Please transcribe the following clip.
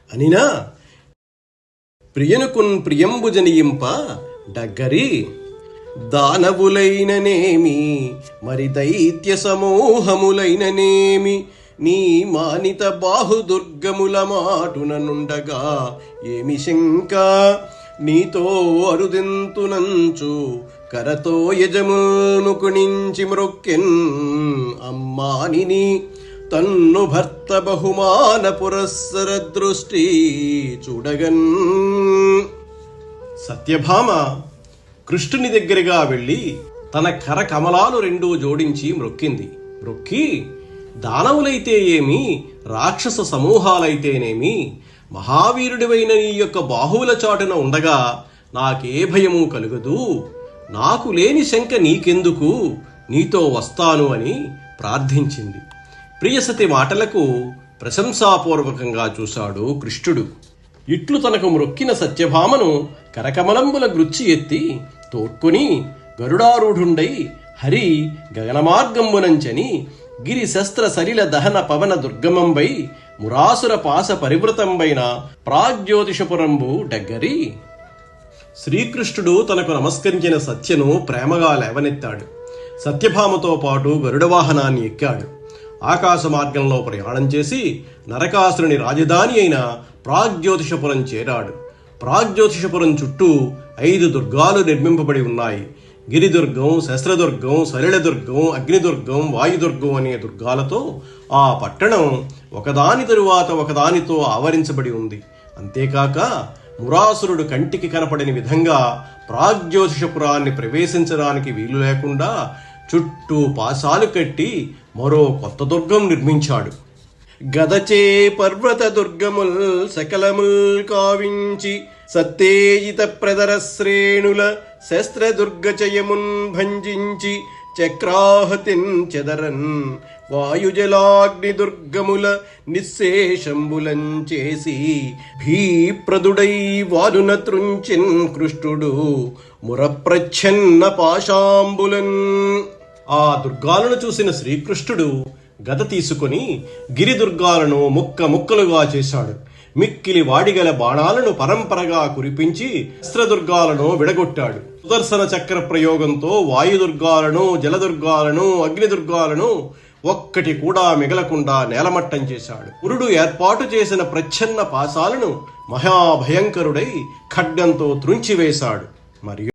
అనినా ప్రియనుకున్ ప్రియంబు జనియింప డగ్గరి దానవులైననేమి మరి దైత్య సమూహములైననేమి నీ మానిత బాహుదుర్గముల మాటుననుండగా ఏమి శంక నీతో అరుదెంతునంచు కరతో యజమును కుణించి మ్రొక్కెన్ అమ్మానిని తన్ను భర్త బహుమాన పురస్సర దృష్టి చూడగన్. సత్యభామ కృష్ణుని దగ్గరగా వెళ్ళి తన కర కమలాలు రెండూ జోడించి మ్రొక్కింది. మ్రొక్కి దానవులైతే ఏమి, రాక్షస సమూహాలైతేనేమి, మహావీరుడివైన నీ యొక్క బాహువుల చాటున ఉండగా నాకే భయము కలుగదు, నాకు లేని శంక నీకెందుకు, నీతో వస్తాను అని ప్రార్థించింది. ప్రియసతి మాటలకు ప్రశంసాపూర్వకంగా చూశాడు కృష్ణుడు. ఇట్లు తనకు మ్రొక్కిన సత్యభామను కరకమలంబుల గృచ్చి ఎత్తి తోడ్కొని గరుడారూఢుండై హరి గగనమార్గంబునంచని గిరి శస్త్ర సలిల దహన పవన దుర్గమంబై మురాసుర పాస పరివృతంబైన ప్రాగ్జ్యోతిషపురంబు డగ్గరి. శ్రీకృష్ణుడు తనకు నమస్కరించిన సత్యను ప్రేమగా లేవనెత్తాడు. సత్యభామతో పాటు గరుడ వాహనాన్ని ఎక్కాడు. ఆకాశ మార్గంలో ప్రయాణం చేసి నరకాసురుని రాజధాని అయిన ప్రాగ్జ్యోతిషపురం చేరాడు. ప్రాగ్జ్యోతిషపురం చుట్టూ 5 దుర్గాలు నిర్మింపబడి ఉన్నాయి. గిరిదుర్గం, శస్త్రదుర్గం, సలిలదుర్గం, అగ్నిదుర్గం, వాయుదుర్గం అనే దుర్గాలతో ఆ పట్టణం ఒకదాని తరువాత ఒకదానితో ఆవరించబడి ఉంది. అంతేకాక మురాసురుడు కంటికి కనపడని విధంగా ప్రాగ్జ్యోతిషపురాన్ని ప్రవేశించడానికి వీలు లేకుండా చుట్టూ పాశాలు కట్టి మరో కొత్త దుర్గం నిర్మించాడు. గదచే పర్వత దుర్గముల్ సకలముల్ కావించి సత్తేజిత ప్రదర శ్రేణుల శస్త్రదుర్గచయమున్ భంజించి చక్రాహతిన్ చెదరన్ వాయుజలాగ్ని దుర్గముల నిశ్శేషంబులం చేసి భీప్రదుడై వారున త్రుంచెన్ కృష్ణుడు మురప్రచ్ఛన్న పాశాంబులన్. ఆ దుర్గాలను చూసిన శ్రీకృష్ణుడు గద తీసుకుని గిరిదుర్గాలను ముక్కలుగా చేశాడు. మిక్కిలి వాడిగల బాణాలను పరంపరగా కురిపించి శస్త్రదుర్గాలను విడగొట్టాడు. సుదర్శన చక్ర ప్రయోగంతో వాయుదుర్గాలను, జలదుర్గాలను, అగ్నిదుర్గాలను ఒక్కటి కూడా మిగలకుండా నేలమట్టం చేశాడు. పురుడు ఏర్పాటు చేసిన ప్రచ్ఛన్న పాశాలను మహాభయంకరుడై ఖడ్గంతో త్రుంచివేశాడు. మరియు